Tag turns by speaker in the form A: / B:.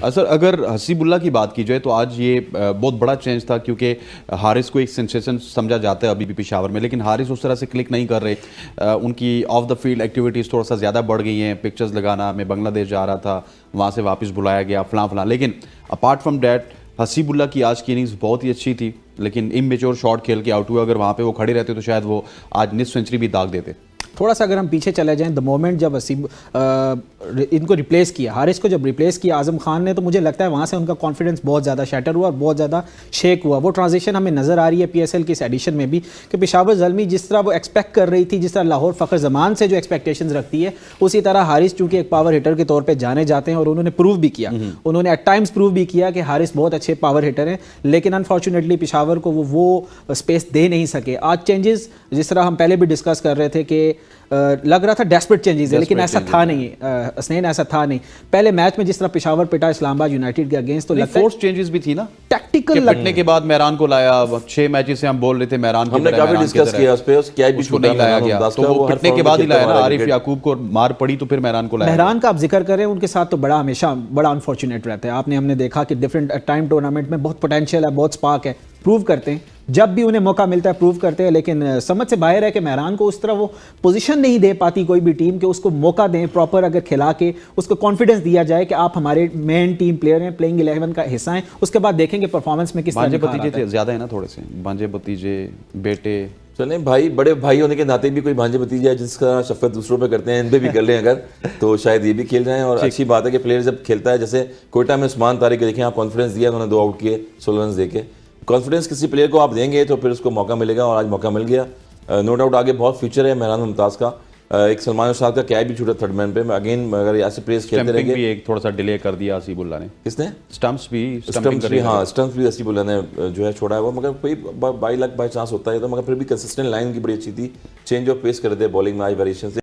A: Sir अगर हसीबुल्ला की बात की जाए तो आज ये बहुत बड़ा चेंज था, क्योंकि हारिस को एक सेंसेशन समझा जाता है अभी भी पेशावर में, लेकिन हारिस उस तरह से क्लिक नहीं कर रहे। उनकी ऑफ द फील्ड एक्टिविटीज़ थोड़ा सा ज़्यादा बढ़ गई हैं। पिक्चर्स लगाना, मैं बांग्लादेश जा रहा था, वहाँ से वापस बुलाया गया, फलां, लेकिन अपार्ट फ्रॉम डैट हसीबुल्ला की आज की इनिंग्स बहुत ही अच्छी थी, लेकिन इमेच्योर शॉट खेल के आउट हुए। अगर वहाँ पे वो खड़े रहते तो शायद वो आज निस सेंचुरी भी दाग देते।
B: थोड़ा सा अगर हम पीछे चले जाएं, द मोमेंट जब इनको रिप्लेस किया, हारिस को जब रिप्लेस किया आज़म खान ने, तो मुझे लगता है वहाँ से उनका कॉन्फिडेंस बहुत ज़्यादा शैटर हुआ और बहुत ज़्यादा शेक हुआ। वो ट्रांजिशन हमें नज़र आ रही है पीएसएल की इस एडिशन में भी कि पेशावर ज़ल्मी जिस तरह वो एक्सपेक्ट कर रही थी, जिस तरह लाहौर फ़खर ज़मान से जो एक्सपेक्टेशंस रखती है, उसी तरह हारिस चूँकि एक पावर हिटर के तौर पर जाने जाते हैं और उन्होंने प्रूव भी किया, उन्होंने एट टाइम्स प्रूव भी किया कि हारिस बहुत अच्छे पावर हिटर हैं, लेकिन अनफॉर्चुनेटली पेशावर को वो स्पेस दे नहीं सके। आज चेंजेस जिस तरह हम पहले भी डिस्कस कर रहे थे कि लग रहा था डेस्परेट चेंजेस है, लेकिन ऐसा था नहीं हसनैन, ऐसा था नहीं। पहले मैच में जिस तरह पेशावर पिटा इस्लामाबाद यूनाइटेड के अगेंस्ट, तो
A: फोर्स चेंजेस भी थी ना,
B: टैक्टिकल
A: लगने के बाद मेहरान को लाया। 6 मैचेस से हम बोल रहे थे मेहरान की,
C: हमने काफी डिस्कस किया उस पे, क्या भी
A: उसको नहीं लाया गया, तो वो पिटने के बाद ही लाया ना। आरिफ याकूब को मार पड़ी तो फिर मेहरान को लाया।
B: मेहरान का आप जिक्र करें, उनके साथ तो बड़ा हमेशा बड़ा अनफॉर्चुनेट रहता है। हमने देखा कि डिफरेंट टाइम टूर्नामेंट में बहुत पोटेंशियल है, बहुत स्पार्क है, प्रूव करते हैं, जब भी उन्हें मौका मिलता है प्रूव करते हैं, लेकिन समझ से बाहर है कि मेहरान को उस तरह वो पोजीशन नहीं दे पाती कोई भी टीम, कि उसको मौका दें प्रॉपर, अगर खिला के उसको कॉन्फिडेंस दिया जाए कि आप हमारे मेन टीम प्लेयर हैं, प्लेइंग 11 का हिस्सा हैं, उसके बाद देखेंगे परफॉर्मेंस में किस तरह
A: भांजे भतीजे ज़्यादा है ना, थोड़े से भांजे भतीजे बेटे।
C: चले भाई, बड़े भाई होने के नाते भी कोई भांजे भतीजा है जिसका शफकत दूसरों पे करते हैं, इन पे भी कर लें अगर, तो शायद ये भी खेल जाएं। और अच्छी बात है कि प्लेयर जब खेलता है, जैसे कोयटा में उस्मान तारिक के देखें आप, कॉन्फिडेंस दिया, उन्होंने 2 आउट किए 16 रन दे के। कॉन्फिडेंस किसी प्लेयर को आप देंगे तो फिर उसको मौका मिलेगा, और आज मौका मिल गया। नो डाउट आगे बहुत फ्यूचर है मेहरान मुमताज़ का। एक सलमान उस्ताद का कैच भी छूटा थर्ड मैन पे, अगेन अगर ऐसे प्लेयर्स खेलते रहेंगे।
A: भी एक थोड़ा सा डिले कर दिया हसीबुल्ला ने।
C: किसने?
A: स्टंप्स भी
C: हाँ, स्टंप्स भी हसीबुल्ला ने जो है छोड़ा है वो, मगर कोई बाई लक बाई चांस होता है तो, मगर फिर भी कंसिस्टेंट लाइन की बड़ी अच्छी थी। चेंज ऑफ पेस कर रहे थे बॉलिंग में आज वेरिएशन से।